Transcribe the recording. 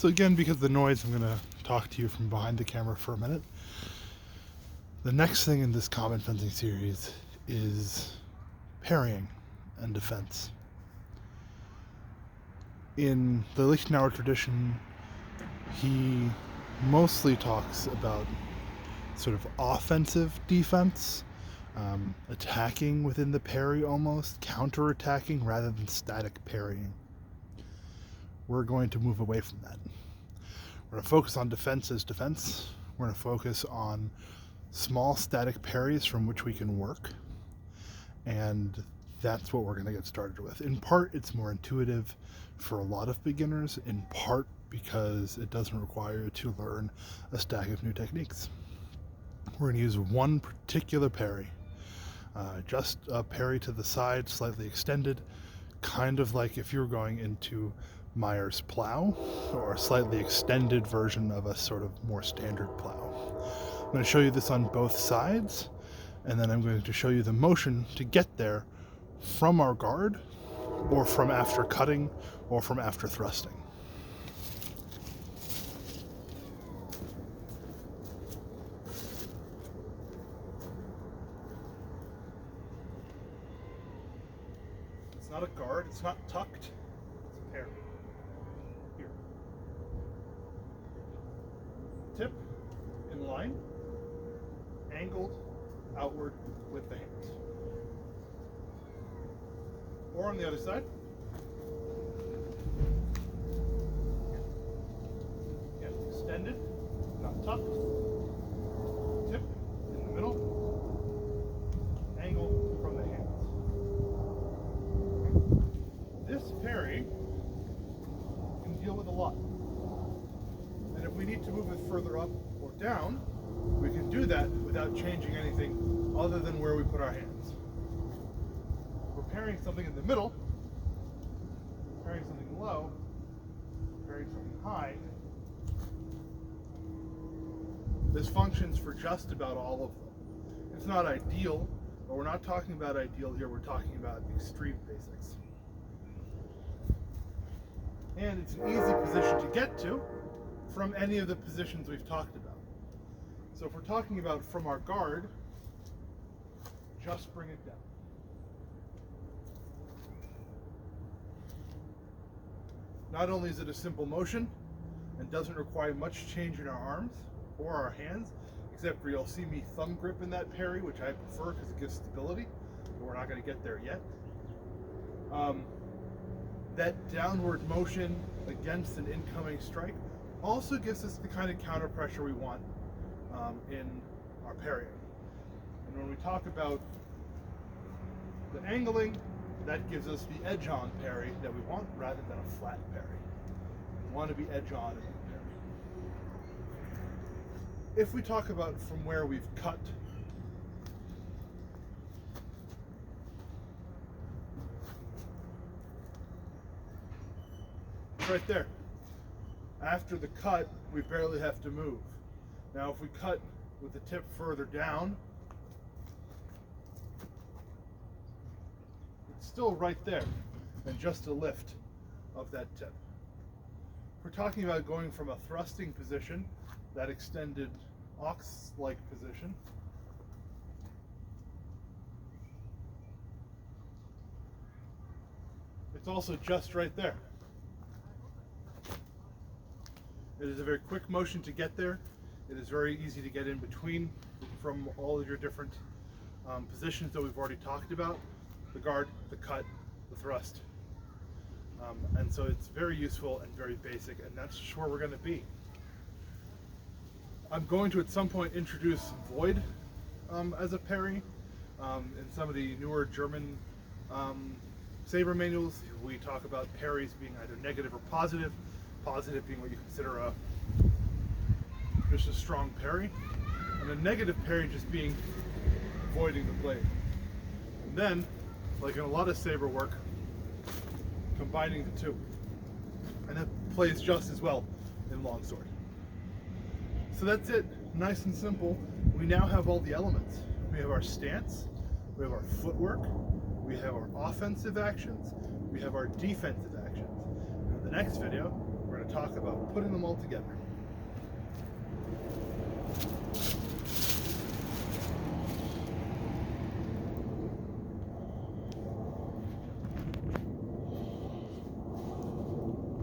So again, because of the noise, I'm going to talk to you from behind the camera for a minute. The next thing in this common fencing series is parrying and defense. In the Lichtenauer tradition, he mostly talks about sort of offensive defense, attacking within the parry almost, counter-attacking rather than static parrying. We're going to move away from that. We're going to focus on defense as defense. We're going to focus on small static parries from which we can work, and that's what we're going to get started with. In part, it's more intuitive for a lot of beginners, in part because it doesn't require you to learn a stack of new techniques. We're going to use one particular parry, just a parry to the side, slightly extended, kind of like if you're going into Meyer's plow, or a slightly extended version of a sort of more standard plow. I'm going to show you this on both sides, and then I'm going to show you the motion to get there from our guard, or from after cutting, or from after thrusting. It's not a guard, it's not tucked, it's a parry. Here. Tip in line, angled outward with the hands. Or on the other side. Again, extended, not tucked. Tip in the middle, angle from the hands. This parry can deal with a lot. And if we need to move it further up or down, we can do that without changing anything other than where we put our hands. If we're parrying something in the middle, parrying something low, parrying something high, this functions for just about all of them. It's not ideal, but we're not talking about ideal here, we're talking about extreme basics. And it's an easy position to get to from any of the positions we've talked about. So if we're talking about from our guard, just bring it down. Not only is it a simple motion and doesn't require much change in our arms or our hands, except for you'll see me thumb grip in that parry, which I prefer because it gives stability, but we're not going to get there yet. That downward motion against an incoming strike also gives us the kind of counter pressure we want in our parrying. And when we talk about the angling, that gives us the edge-on parry that we want rather than a flat parry. We want to be edge-on in the parry. If we talk about from where we've cut, it's right there. After the cut, we barely have to move. Now if we cut with the tip further down, it's still right there, and just a lift of that tip. We're talking about going from a thrusting position, that extended ox-like position, it's also just right there. It is a very quick motion to get there. It is very easy to get in between from all of your different positions that we've already talked about. The guard, the cut, the thrust. And so it's very useful and very basic, and that's just where we're going to be. I'm going to at some point introduce void as a parry. In some of the newer German saber manuals, we talk about parries being either negative or positive. Positive being what you consider just a strong parry, and a negative parry just being voiding the blade. And then, like in a lot of saber work, combining the two. And that plays just as well in longsword. So that's it, nice and simple. We now have all the elements. We have our stance, we have our footwork, we have our offensive actions, we have our defensive actions. In the next video, we're going to talk about putting them all together.